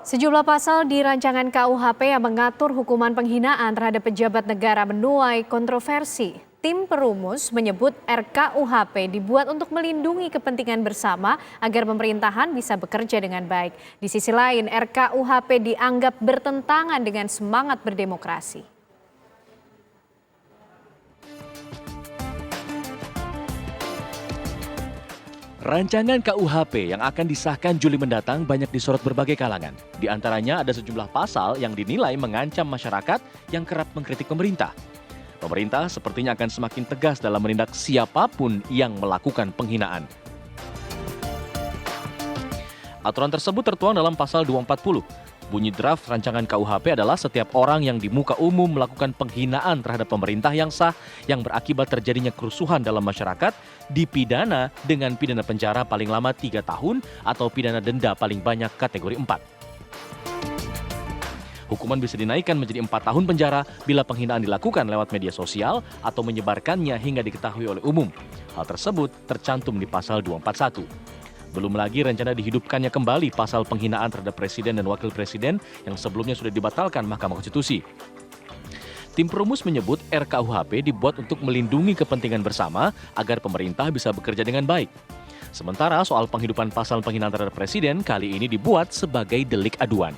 Sejumlah pasal di rancangan KUHP yang mengatur hukuman penghinaan terhadap pejabat negara menuai kontroversi. Tim perumus menyebut RKUHP dibuat untuk melindungi kepentingan bersama agar pemerintahan bisa bekerja dengan baik. Di sisi lain, RKUHP dianggap bertentangan dengan semangat berdemokrasi. Rancangan KUHP yang akan disahkan Juli mendatang banyak disorot berbagai kalangan. Di antaranya ada sejumlah pasal yang dinilai mengancam masyarakat yang kerap mengkritik pemerintah. Pemerintah sepertinya akan semakin tegas dalam menindak siapapun yang melakukan penghinaan. Aturan tersebut tertuang dalam pasal 240. Bunyi draft rancangan KUHP adalah setiap orang yang di muka umum melakukan penghinaan terhadap pemerintah yang sah yang berakibat terjadinya kerusuhan dalam masyarakat dipidana dengan pidana penjara paling lama 3 tahun atau pidana denda paling banyak kategori 4. Hukuman bisa dinaikkan menjadi 4 tahun penjara bila penghinaan dilakukan lewat media sosial atau menyebarkannya hingga diketahui oleh umum. Hal tersebut tercantum di pasal 241. Belum lagi rencana dihidupkannya kembali pasal penghinaan terhadap presiden dan wakil presiden yang sebelumnya sudah dibatalkan Mahkamah Konstitusi. Tim perumus menyebut RKUHP dibuat untuk melindungi kepentingan bersama agar pemerintah bisa bekerja dengan baik. Sementara soal penghidupan pasal penghinaan terhadap presiden kali ini dibuat sebagai delik aduan.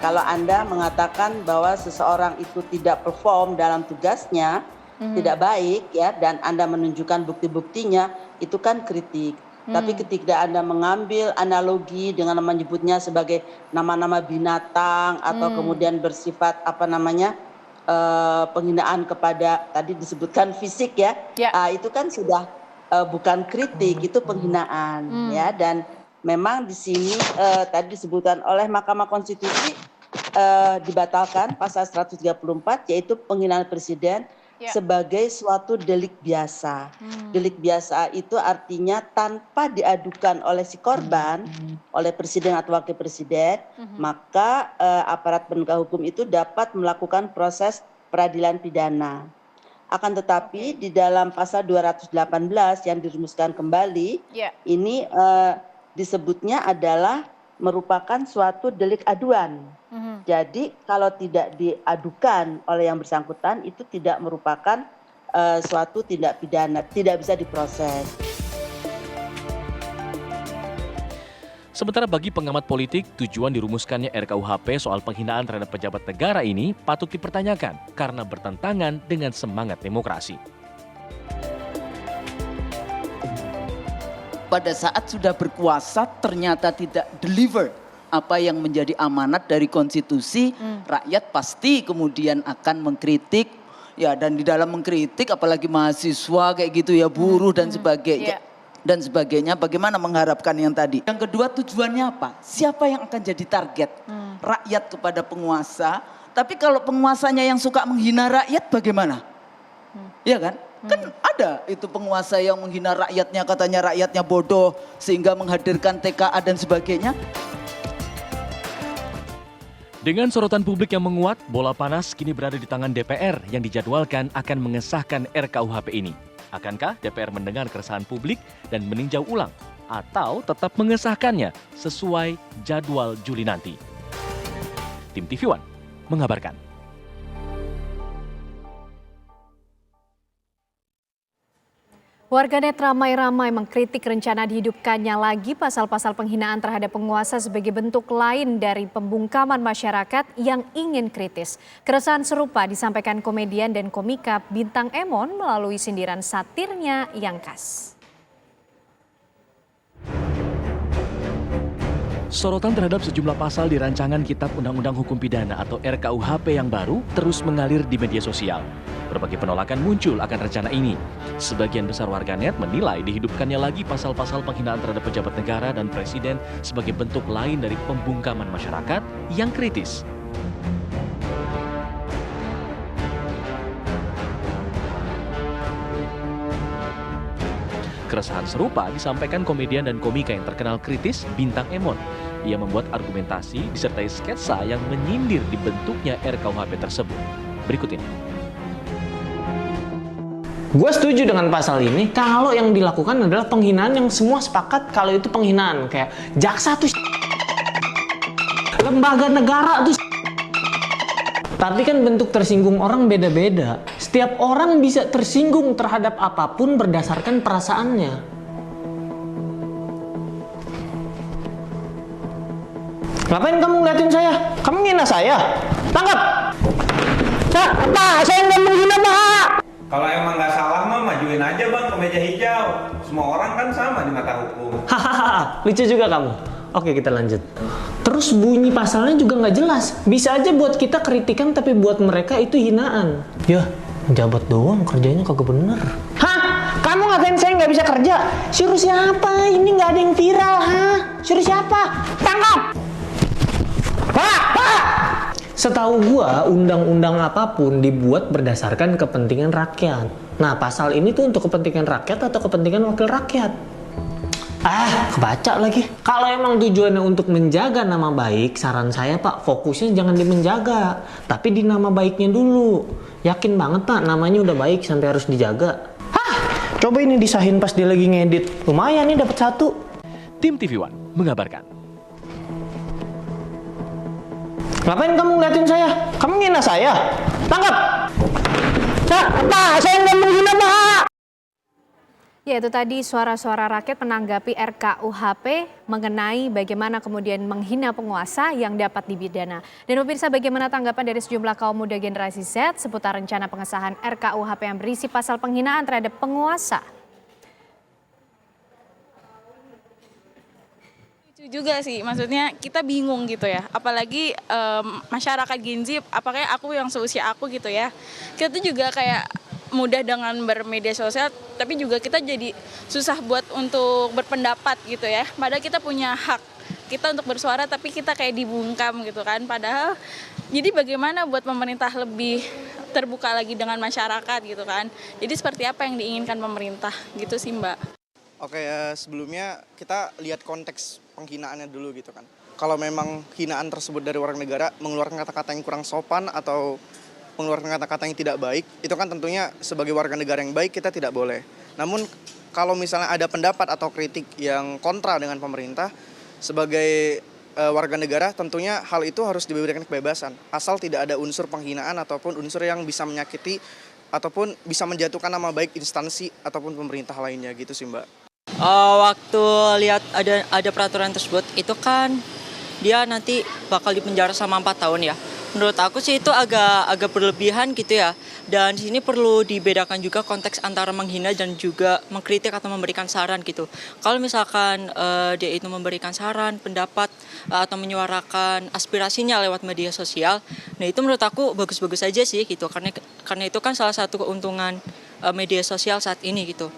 Kalau Anda mengatakan bahwa seseorang itu tidak perform dalam tugasnya, tidak baik ya, dan Anda menunjukkan bukti-buktinya, itu kan kritik. Tapi ketika Anda mengambil analogi dengan menyebutnya sebagai nama-nama binatang atau kemudian bersifat penghinaan kepada tadi disebutkan fisik ya, itu kan sudah bukan kritik, itu penghinaan ya. Dan memang di sini tadi disebutkan oleh Mahkamah Konstitusi dibatalkan pasal 134 yaitu penghinaan presiden sebagai suatu delik biasa. Delik biasa itu artinya tanpa diadukan oleh si korban, oleh presiden atau wakil presiden, maka aparat penegak hukum itu dapat melakukan proses peradilan pidana. Akan tetapi di dalam pasal 218 yang dirumuskan kembali, ini disebutnya adalah merupakan suatu delik aduan. Jadi kalau tidak diadukan oleh yang bersangkutan itu tidak merupakan suatu tindak pidana, tidak bisa diproses. Sementara bagi pengamat politik, tujuan dirumuskannya RKUHP soal penghinaan terhadap pejabat negara ini patut dipertanyakan karena bertentangan dengan semangat demokrasi. Pada saat sudah berkuasa ternyata tidak deliver apa yang menjadi amanat dari konstitusi, rakyat pasti kemudian akan mengkritik ya, dan di dalam mengkritik apalagi mahasiswa kayak gitu ya, buruh dan sebagainya. Dan sebagainya, bagaimana mengharapkan yang tadi. Yang kedua, tujuannya apa? Siapa yang akan jadi target? Rakyat kepada penguasa. Tapi kalau penguasanya yang suka menghina rakyat bagaimana? Ya kan? Kan ada itu penguasa yang menghina rakyatnya, katanya rakyatnya bodoh sehingga menghadirkan TKA dan sebagainya. Dengan sorotan publik yang menguat, bola panas kini berada di tangan DPR yang dijadwalkan akan mengesahkan RKUHP ini. Akankah DPR mendengar keresahan publik dan meninjau ulang atau tetap mengesahkannya sesuai jadwal Juli nanti? Tim TV One mengabarkan. Warganet ramai-ramai mengkritik rencana dihidupkannya lagi pasal-pasal penghinaan terhadap penguasa sebagai bentuk lain dari pembungkaman masyarakat yang ingin kritis. Keresahan serupa disampaikan komedian dan komika Bintang Emon melalui sindiran satirnya yang khas. Sorotan terhadap sejumlah pasal di rancangan Kitab Undang-Undang Hukum Pidana atau RKUHP yang baru terus mengalir di media sosial. Berbagai penolakan muncul akan rencana ini. Sebagian besar warganet menilai dihidupkannya lagi pasal-pasal penghinaan terhadap pejabat negara dan presiden sebagai bentuk lain dari pembungkaman masyarakat yang kritis. Keresahan serupa disampaikan komedian dan komika yang terkenal kritis Bintang Emon. Ia membuat argumentasi disertai sketsa yang menyindir dibentuknya RKUHP tersebut. Berikut ini. Gue setuju dengan pasal ini kalau yang dilakukan adalah penghinaan yang semua sepakat kalau itu penghinaan. Kayak jaksa tuh lembaga negara tuh. Tapi kan bentuk tersinggung orang beda-beda. Setiap orang bisa tersinggung terhadap apapun berdasarkan perasaannya. Ngapain kamu ngeliatin saya? Kamu ngina saya? Tangkap! Pak, saya nggak menghina, Pak! Kalau emang nggak salah mah majuin aja bang ke meja hijau. Semua orang kan sama di mata hukum. Hahaha, lucu juga kamu. Oke, kita lanjut. Terus bunyi pasalnya juga nggak jelas. Bisa aja buat kita kritikan, tapi buat mereka itu hinaan. Yah, jabat doang, kerjanya kagak bener. Hah? Kamu ngatain saya nggak bisa kerja? Suruh siapa? Ini nggak ada yang viral, hah? Suruh siapa? Tangkap! Pak! Pak! Setahu gua, undang-undang apapun dibuat berdasarkan kepentingan rakyat. Nah, pasal ini tuh untuk kepentingan rakyat atau kepentingan wakil rakyat? Kebaca lagi. Kalau emang tujuannya untuk menjaga nama baik, saran saya Pak, fokusnya jangan di menjaga, tapi di nama baiknya dulu. Yakin banget Pak, namanya udah baik sampai harus dijaga. Coba ini disahin pas dia lagi ngedit. Lumayan nih dapat 1. Tim TV One mengabarkan. Ngapain kamu ngeliatin saya? Kamu ngina saya? Tangkap! Pak, saya nggak menghina, Pak! Ya, itu tadi suara-suara rakyat menanggapi RKUHP mengenai bagaimana kemudian menghina penguasa yang dapat dipidana. Dan pemirsa, bagaimana tanggapan dari sejumlah kaum muda generasi Z seputar rencana pengesahan RKUHP yang berisi pasal penghinaan terhadap penguasa? Lucu juga sih, maksudnya kita bingung gitu ya, apalagi masyarakat Gen Z, apakah aku yang seusia aku gitu ya, kita tuh juga kayak mudah dengan bermedia sosial, tapi juga kita jadi susah buat untuk berpendapat gitu ya, padahal kita punya hak kita untuk bersuara, tapi kita kayak dibungkam gitu kan, padahal jadi bagaimana buat pemerintah lebih terbuka lagi dengan masyarakat gitu kan, jadi seperti apa yang diinginkan pemerintah gitu sih Mbak. Oke, sebelumnya kita lihat konteks penghinaannya dulu gitu kan. Kalau memang hinaan tersebut dari warga negara mengeluarkan kata-kata yang kurang sopan atau mengeluarkan kata-kata yang tidak baik, itu kan tentunya sebagai warga negara yang baik kita tidak boleh. Namun kalau misalnya ada pendapat atau kritik yang kontra dengan pemerintah, sebagai warga negara tentunya hal itu harus diberikan kebebasan. Asal tidak ada unsur penghinaan ataupun unsur yang bisa menyakiti ataupun bisa menjatuhkan nama baik instansi ataupun pemerintah lainnya gitu sih Mbak. Waktu lihat ada peraturan tersebut, itu kan dia nanti bakal dipenjara selama 4 tahun ya. Menurut aku sih itu agak berlebihan gitu ya. Dan di sini perlu dibedakan juga konteks antara menghina dan juga mengkritik atau memberikan saran gitu. Kalau misalkan dia itu memberikan saran, pendapat atau menyuarakan aspirasinya lewat media sosial, nah itu menurut aku bagus-bagus aja sih gitu. Karena itu kan salah satu keuntungan media sosial saat ini gitu.